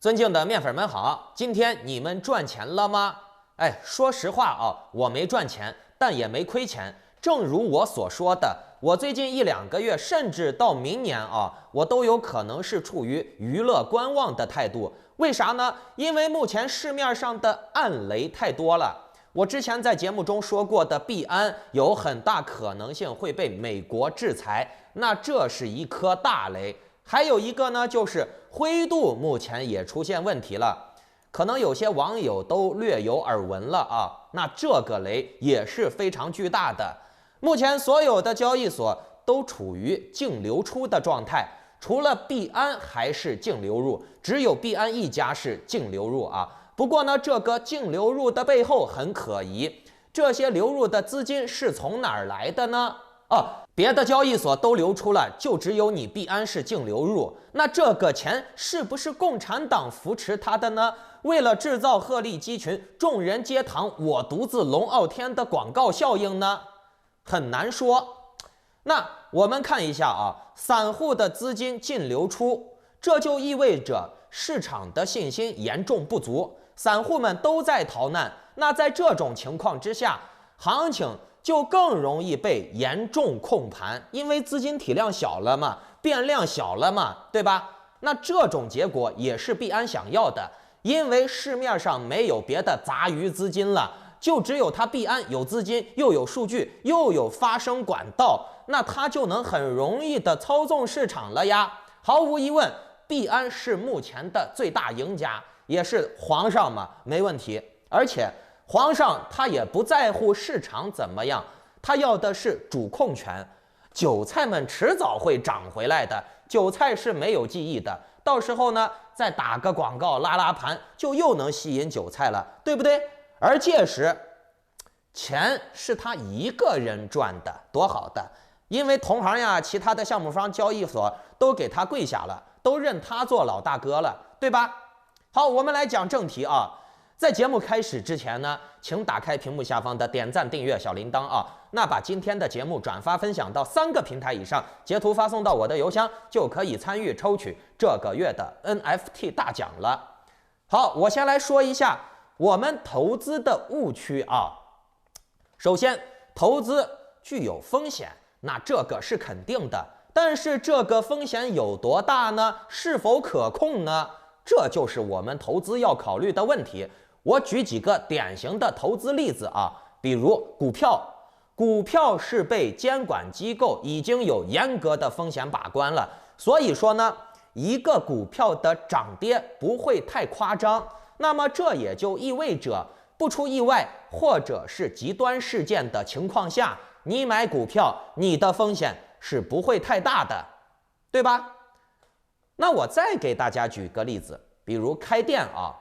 尊敬的面粉们好，今天你们赚钱了吗？哎，说实话啊，我没赚钱，但也没亏钱。正如我所说的，我最近1-2个月，甚至到明年啊，我都有可能是处于娱乐观望的态度。为啥呢？因为目前市面上的暗雷太多了。我之前在节目中说过的币安有很大可能性会被美国制裁，那这是一颗大雷。还有一个呢，就是灰度目前也出现问题了，可能有些网友都略有耳闻了啊。那这个雷也是非常巨大的。目前所有的交易所都处于净流出的状态，除了币安还是净流入，只有币安一家是净流入啊。不过呢，这个净流入的背后很可疑，这些流入的资金是从哪儿来的呢？别的交易所都流出了，就只有你币安是净流入，那这个钱是不是共产党扶持他的呢？为了制造鹤立鸡群、众人皆堂我独自龙傲天的广告效应呢？很难说。那我们看一下啊，散户的资金净流出，这就意味着市场的信心严重不足，散户们都在逃难。那在这种情况之下，行情就更容易被严重控盘，因为资金体量小了嘛，变量小了嘛，对吧？那这种结果也是币安想要的，因为市面上没有别的杂鱼资金了，就只有它币安有资金，又有数据，又有发声管道，那它就能很容易的操纵市场了呀。毫无疑问，币安是目前的最大赢家，也是皇上嘛，没问题。而且皇上他也不在乎市场怎么样，他要的是主控权。韭菜们迟早会涨回来的，韭菜是没有记忆的，到时候呢再打个广告拉盘，就又能吸引韭菜了，对不对？而届时钱是他一个人赚的，多好的，因为同行呀，其他的项目方交易所都给他跪下了，都认他做老大哥了，对吧？好，我们来讲正题啊。在节目开始之前呢，请打开屏幕下方的点赞、订阅、小铃铛啊。那把今天的节目转发分享到3个平台以上，截图发送到我的邮箱，就可以参与抽取这个月的 NFT 大奖了。好，我先来说一下我们投资的误区啊。首先，投资具有风险，那这个是肯定的，但是这个风险有多大呢？是否可控呢？这就是我们投资要考虑的问题。我举几个典型的投资例子啊，比如股票，股票是被监管机构已经有严格的风险把关了，所以说呢，一个股票的涨跌不会太夸张。那么这也就意味着，不出意外或者是极端事件的情况下，你买股票，你的风险是不会太大的，对吧？那我再给大家举个例子，比如开店啊。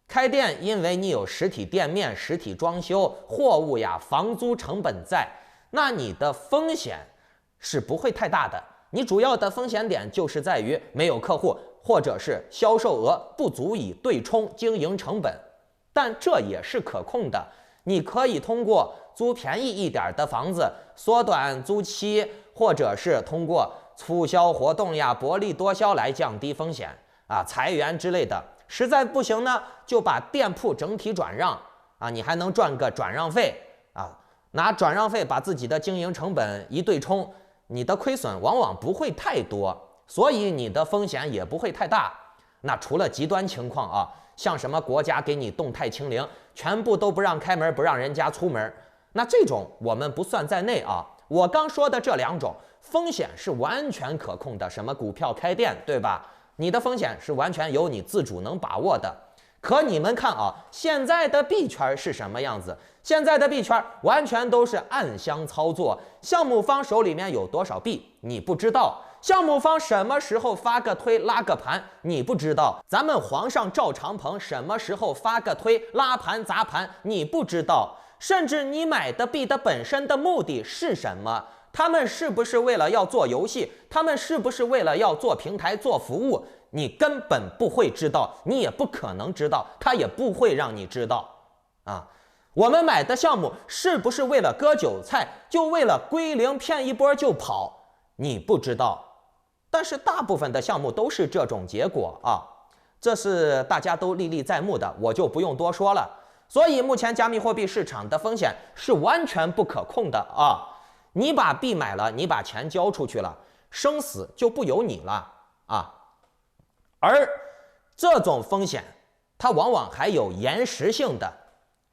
开店，因为你有实体店面、实体装修、货物呀、房租成本在，那你的风险是不会太大的。你主要的风险点就是在于没有客户，或者是销售额不足以对冲经营成本。但这也是可控的，你可以通过租便宜一点的房子，缩短租期，或者是通过促销活动呀、薄利多销来降低风险啊，裁员之类的。实在不行呢，就把店铺整体转让啊，你还能赚个转让费啊，拿转让费把自己的经营成本一对冲，你的亏损往往不会太多，所以你的风险也不会太大。那除了极端情况啊，像什么国家给你动态清零，全部都不让开门，不让人家出门，那这种我们不算在内啊。我刚说的这2种风险是完全可控的，什么股票开店，对吧？你的风险是完全由你自主能把握的。可你们看啊，现在的币圈是什么样子？现在的币圈完全都是暗箱操作，项目方手里面有多少币你不知道，项目方什么时候发个推拉个盘你不知道，咱们皇上赵长鹏什么时候发个推拉盘砸盘你不知道，甚至你买的币的本身的目的是什么，他们是不是为了要做游戏，他们是不是为了要做平台做服务，你根本不会知道，你也不可能知道，他也不会让你知道啊。我们买的项目是不是为了割韭菜，就为了归零骗一波就跑，你不知道。但是大部分的项目都是这种结果啊。这是大家都历历在目的，我就不用多说了。所以目前加密货币市场的风险是完全不可控的啊！你把币买了，你把钱交出去了，生死就不由你了啊！而这种风险，它往往还有延时性的。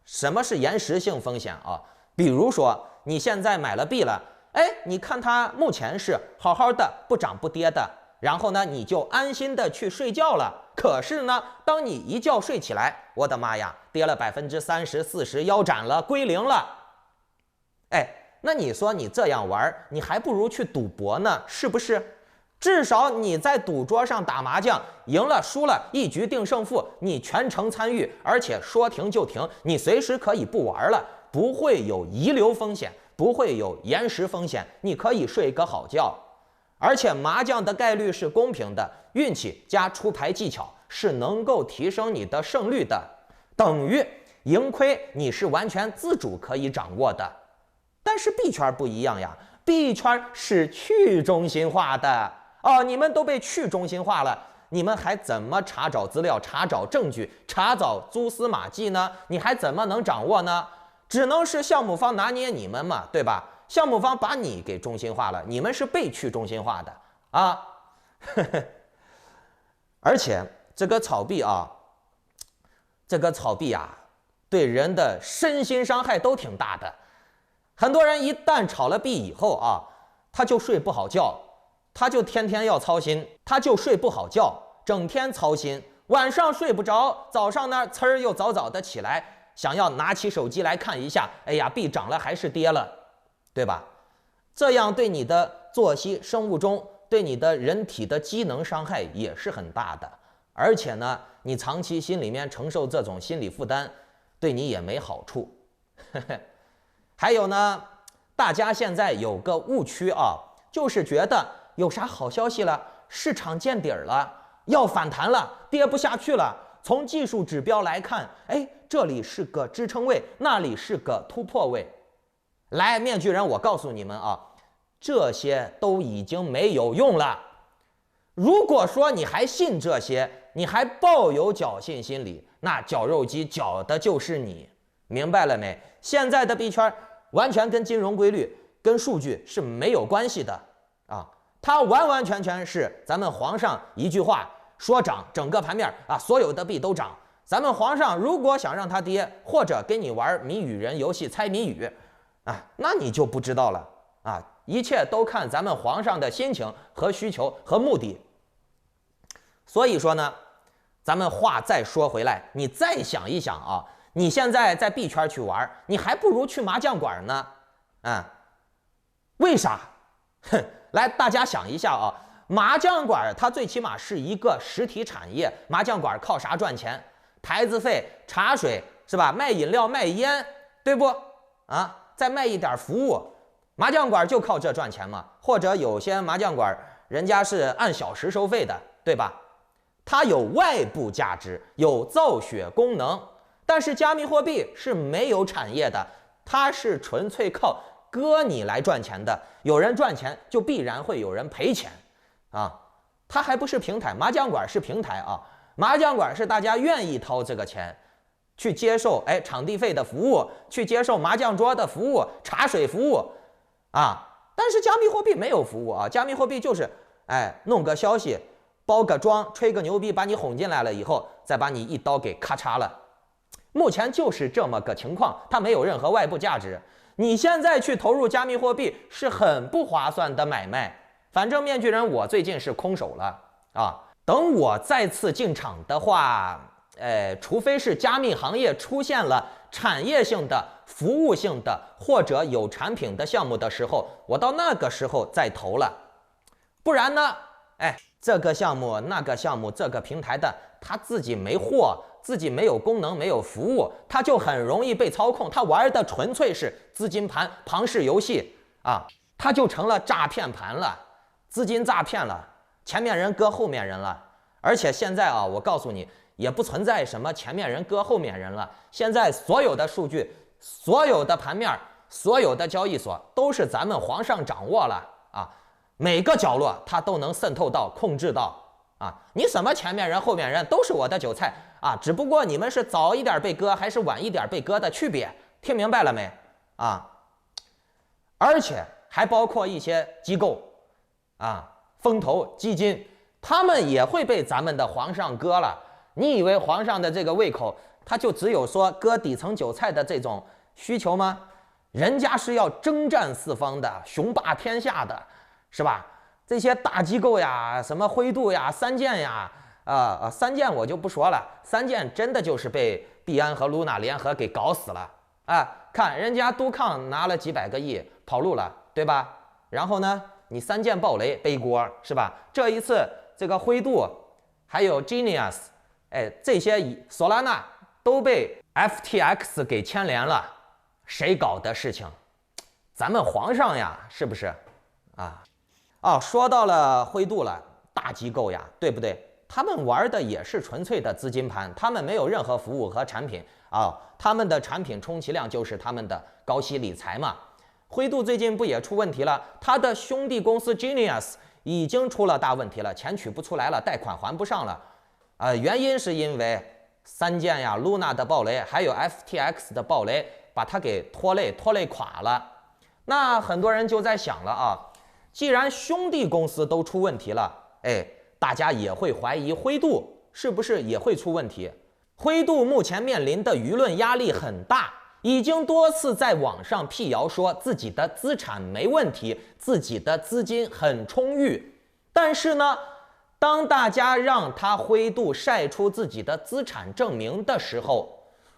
什么是延时性风险啊？比如说你现在买了币了，哎，你看它目前是好好的，不涨不跌的，然后呢，你就安心的去睡觉了。可是呢，当你一觉睡起来，我的妈呀，跌了30%、40%，腰斩了，归零了。哎，那你说你这样玩，你还不如去赌博呢，是不是？至少你在赌桌上打麻将，赢了输了，一局定胜负，你全程参与，而且说停就停，你随时可以不玩了，不会有遗留风险，不会有延时风险，你可以睡个好觉。而且麻将的概率是公平的，运气加出牌技巧是能够提升你的胜率的，等于赢亏你是完全自主可以掌握的。但是币圈不一样呀，币圈是去中心化的哦，你们都被去中心化了，你们还怎么查找资料、查找证据、查找蛛丝马迹呢？你还怎么能掌握呢？只能是项目方拿捏你们嘛，对吧？项目方把你给中心化了，你们是被去中心化的啊。而且这个炒币啊，对人的身心伤害都挺大的。很多人一旦炒了币以后啊，他就睡不好觉，他就天天要操心，他就睡不好觉，整天操心，晚上睡不着，早上呢呲儿又早早的起来，想要拿起手机来看一下，哎呀，币涨了还是跌了，对吧？这样对你的作息、生物钟，对你的人体的机能伤害也是很大的。而且呢，你长期心里面承受这种心理负担，对你也没好处。还有呢，大家现在有个误区啊，就是觉得有啥好消息了，市场见底儿了，要反弹了，跌不下去了。从技术指标来看，哎，这里是个支撑位，那里是个突破位。来，面具人，我告诉你们啊，这些都已经没有用了。如果说你还信这些，你还抱有侥幸心理，那绞肉机绞的就是你，明白了没？现在的币圈完全跟金融规律、跟数据是没有关系的啊，它完完全全是咱们皇上一句话说涨，整个盘面啊，所有的币都涨。咱们皇上如果想让它跌，或者跟你玩谜语人游戏猜谜语啊，那你就不知道了啊！一切都看咱们皇上的心情和需求和目的。所以说呢，咱们话再说回来，你再想一想啊，你现在在币圈去玩，你还不如去麻将馆呢。为啥？来，大家想一下啊，麻将馆它最起码是一个实体产业，麻将馆靠啥赚钱？台子费、茶水是吧？卖饮料、卖烟，对不？啊？再卖一点服务，麻将馆就靠这赚钱嘛。或者有些麻将馆人家是按小时收费的，对吧？它有外部价值，有造血功能。但是加密货币是没有产业的，它是纯粹靠割你来赚钱的。有人赚钱，就必然会有人赔钱啊。它还不是平台，麻将馆是平台啊。麻将馆是大家愿意掏这个钱去接受场地费的服务，去接受麻将桌的服务、茶水服务啊。但是加密货币没有服务啊，加密货币就是弄个消息、包个装、吹个牛逼，把你哄进来了以后，再把你一刀给咔嚓了。目前就是这么个情况，它没有任何外部价值。你现在去投入加密货币是很不划算的买卖。反正面具人我最近是空手了啊。等我再次进场的话，除非是加密行业出现了产业性的、服务性的或者有产品的项目的时候，我到那个时候再投了。不然呢，这个项目、那个项目、这个平台的他自己没货，自己没有功能、没有服务，他就很容易被操控。他玩的纯粹是资金盘、庞氏游戏啊，他就成了诈骗盘了，资金诈骗了。前面人割后面人了，而且现在啊，我告诉你，也不存在什么前面人割后面人了。现在所有的数据、所有的盘面、所有的交易所都是咱们皇上掌握了啊，每个角落它都能渗透到、控制到啊，你什么前面人后面人都是我的韭菜啊，只不过你们是早一点被割还是晚一点被割的区别，听明白了没啊？而且还包括一些机构啊，风投基金，他们也会被咱们的皇上割了。你以为皇上的这个胃口，他就只有说割底层韭菜的这种需求吗？人家是要征战四方的，雄霸天下的，是吧？这些大机构呀，什么灰度呀、三箭呀，三箭我就不说了，三箭真的就是被币安和露娜联合给搞死了啊！看人家都康拿了几百个亿跑路了，对吧？然后呢，你三箭爆雷背锅是吧？这一次这个灰度还有 Genius， 哎，这些索拉纳都被 FTX 给牵连了，谁搞的事情？咱们皇上呀，是不是啊？哦，说到了灰度了，大机构呀，对不对？他们玩的也是纯粹的资金盘，他们没有任何服务和产品啊，他们的产品充其量就是他们的高息理财嘛。灰度最近不也出问题了？他的兄弟公司 Genius 已经出了大问题了，钱取不出来了，贷款还不上了。原因是因为三箭呀、Luna 的暴雷，还有 FTX 的暴雷，把它给拖累垮了。那很多人就在想了啊。既然兄弟公司都出问题了，哎，大家也会怀疑灰度是不是也会出问题？灰度目前面临的舆论压力很大，已经多次在网上辟谣说自己的资产没问题，自己的资金很充裕。但是呢，当大家让他灰度晒出自己的资产证明的时候，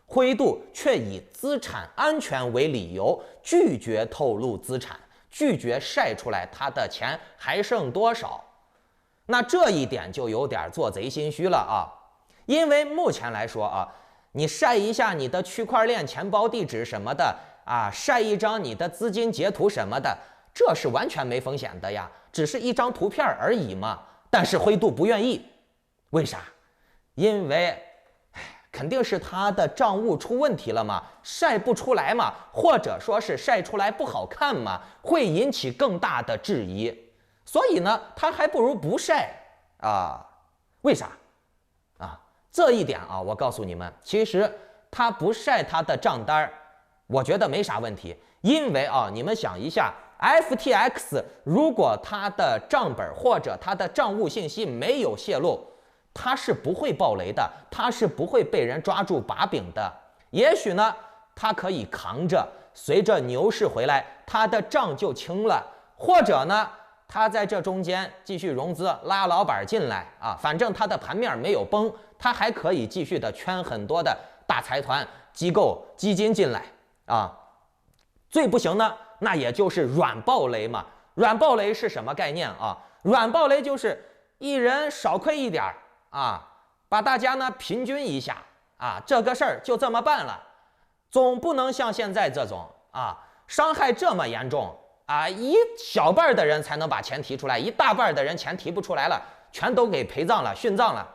灰度却以资产安全为理由，拒绝透露资产。拒绝晒出来他的钱还剩多少，那这一点就有点做贼心虚了啊！因为目前来说啊，你晒一下你的区块链钱包地址什么的啊，晒一张你的资金截图什么的，这是完全没风险的呀，只是一张图片而已嘛。但是灰度不愿意，为啥？因为肯定是他的账务出问题了嘛，晒不出来嘛，或者说是晒出来不好看嘛，会引起更大的质疑。所以呢，他还不如不晒啊。为啥啊？这一点啊，我告诉你们，其实他不晒他的账单，我觉得没啥问题。因为啊，你们想一下 ，FTX 如果他的账本或者他的账务信息没有泄露，他是不会爆雷的，他是不会被人抓住把柄的。也许呢，他可以扛着，随着牛市回来，他的账就清了；或者呢，他在这中间继续融资，拉老板进来啊，反正他的盘面没有崩，他还可以继续的圈很多的大财团、机构、基金进来啊。最不行呢，那也就是软爆雷嘛。软爆雷是什么概念啊？软爆雷就是一人少亏一点啊，把大家呢平均一下啊，这个事儿就这么办了，总不能像现在这种啊，伤害这么严重啊，一小半的人才能把钱提出来，一大半的人钱提不出来了，全都给陪葬了、殉葬了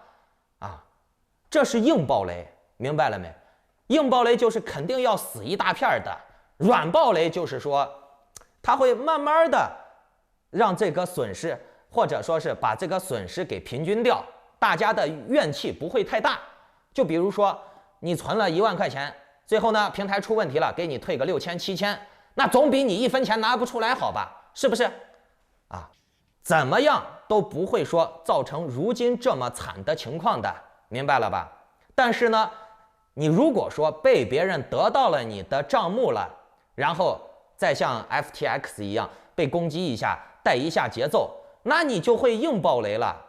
啊，这是硬爆雷，明白了没？硬爆雷就是肯定要死一大片的，软爆雷就是说，它会慢慢的让这个损失，或者说是把这个损失给平均掉。大家的怨气不会太大，就比如说你存了1万块钱，最后呢平台出问题了，给你退个6000、7000，那总比你1分钱拿不出来好吧？是不是？啊，怎么样都不会说造成如今这么惨的情况的，明白了吧？但是呢，你如果说被别人得到了你的账目了，然后再像 FTX 一样被攻击一下，带一下节奏，那你就会硬爆雷了。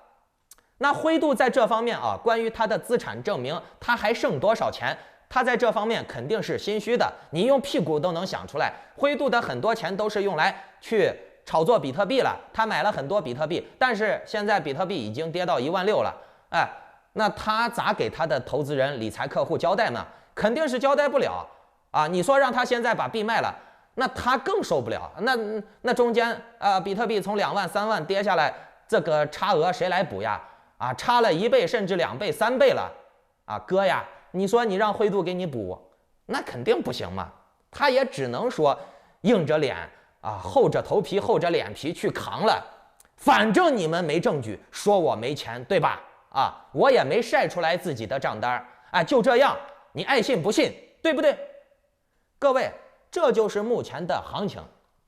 那灰度在这方面啊，关于他的资产证明，他还剩多少钱？他在这方面肯定是心虚的。你用屁股都能想出来，灰度的很多钱都是用来去炒作比特币了。他买了很多比特币，但是现在比特币已经跌到16000了。哎，那他咋给他的投资人、理财客户交代呢？肯定是交代不了啊！你说让他现在把币卖了，那他更受不了。那中间比特币从2万、3万跌下来，这个差额谁来补呀？啊，差了1倍甚至2倍、3倍了，啊，哥呀，你说你让灰度给你补，那肯定不行嘛。他也只能说硬着脸啊，厚着头皮、厚着脸皮去扛了。反正你们没证据说我没钱，对吧？啊，我也没晒出来自己的账单，哎，就这样，你爱信不信，对不对？各位，这就是目前的行情，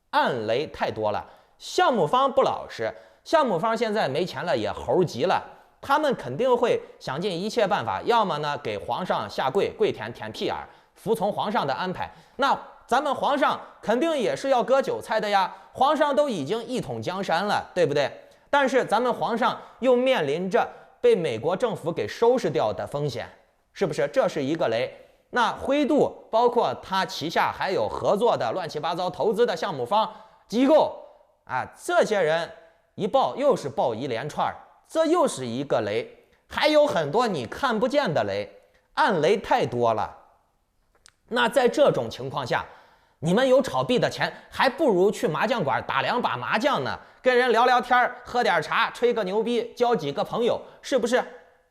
暗雷太多了。项目方不老实，项目方现在没钱了，也猴急了，他们肯定会想尽一切办法，要么呢给皇上下跪，跪舔屁眼，服从皇上的安排。那咱们皇上肯定也是要割韭菜的呀，皇上都已经一统江山了，对不对？但是咱们皇上又面临着被美国政府给收拾掉的风险，是不是？这是一个雷。那灰度包括他旗下还有合作的乱七八糟投资的项目方机构啊，这些人一爆又是爆一连串，这又是一个雷。还有很多你看不见的雷，暗雷太多了。那在这种情况下，你们有炒币的钱，还不如去麻将馆打2把麻将呢，跟人聊聊天，喝点茶，吹个牛逼，交几个朋友，是不是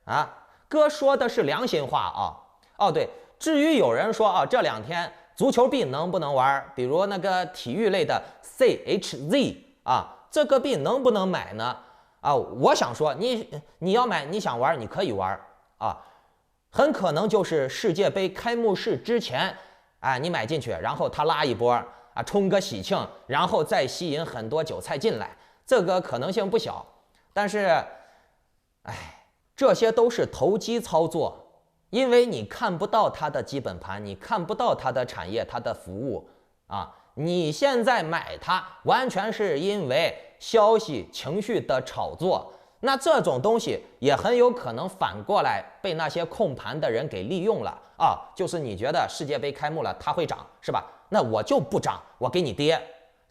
啊？哥说的是良心话啊。哦，对，至于有人说啊，这2天足球币能不能玩？比如那个体育类的 CHZ 啊，这个币能不能买呢？啊，我想说，你要买，你想玩，你可以玩啊。很可能就是世界杯开幕式之前，哎，你买进去，然后他拉一波啊，冲个喜庆，然后再吸引很多韭菜进来，这个可能性不小。但是，哎，这些都是投机操作，因为你看不到它的基本盘，你看不到它的产业、它的服务啊。你现在买它，完全是因为消息、情绪的炒作。那这种东西也很有可能反过来被那些控盘的人给利用了啊！就是你觉得世界杯开幕了它会涨是吧？那我就不涨，我给你跌，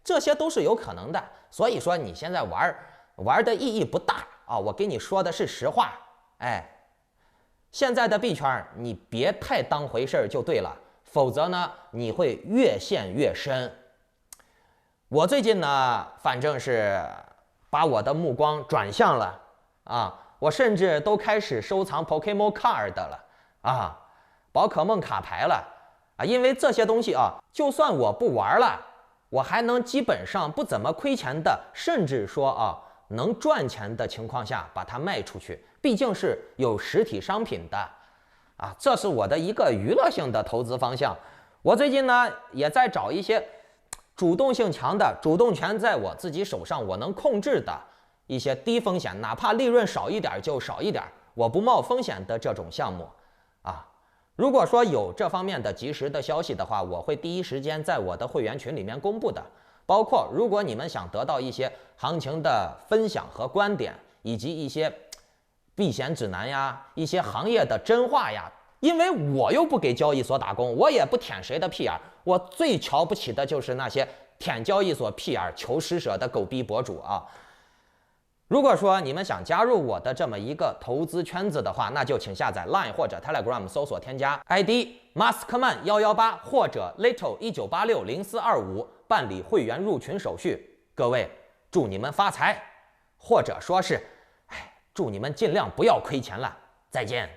这些都是有可能的。所以说你现在玩的意义不大啊！我给你说的是实话，哎，现在的币圈你别太当回事儿就对了，否则呢你会越陷越深。我最近呢，反正是把我的目光转向了啊，我甚至都开始收藏 Pokemon Card 了啊，宝可梦卡牌了啊，因为这些东西啊，就算我不玩了，我还能基本上不怎么亏钱的，甚至说啊能赚钱的情况下把它卖出去，毕竟是有实体商品的啊，这是我的一个娱乐性的投资方向。我最近呢也在找一些主动性强的，主动权在我自己手上，我能控制的一些低风险，哪怕利润少一点就少一点，我不冒风险的这种项目啊。如果说有这方面的及时的消息的话，我会第一时间在我的会员群里面公布的。包括如果你们想得到一些行情的分享和观点，以及一些避险指南呀，一些行业的真话呀，因为我又不给交易所打工，我也不舔谁的屁眼，我最瞧不起的就是那些舔交易所屁眼求施舍的狗逼博主啊。如果说你们想加入我的这么一个投资圈子的话，那就请下载 Line 或者 Telegram 搜索添加 ID Maskman118 或者 Little19860425 办理会员入群手续。各位，祝你们发财，或者说是，祝你们尽量不要亏钱了。再见。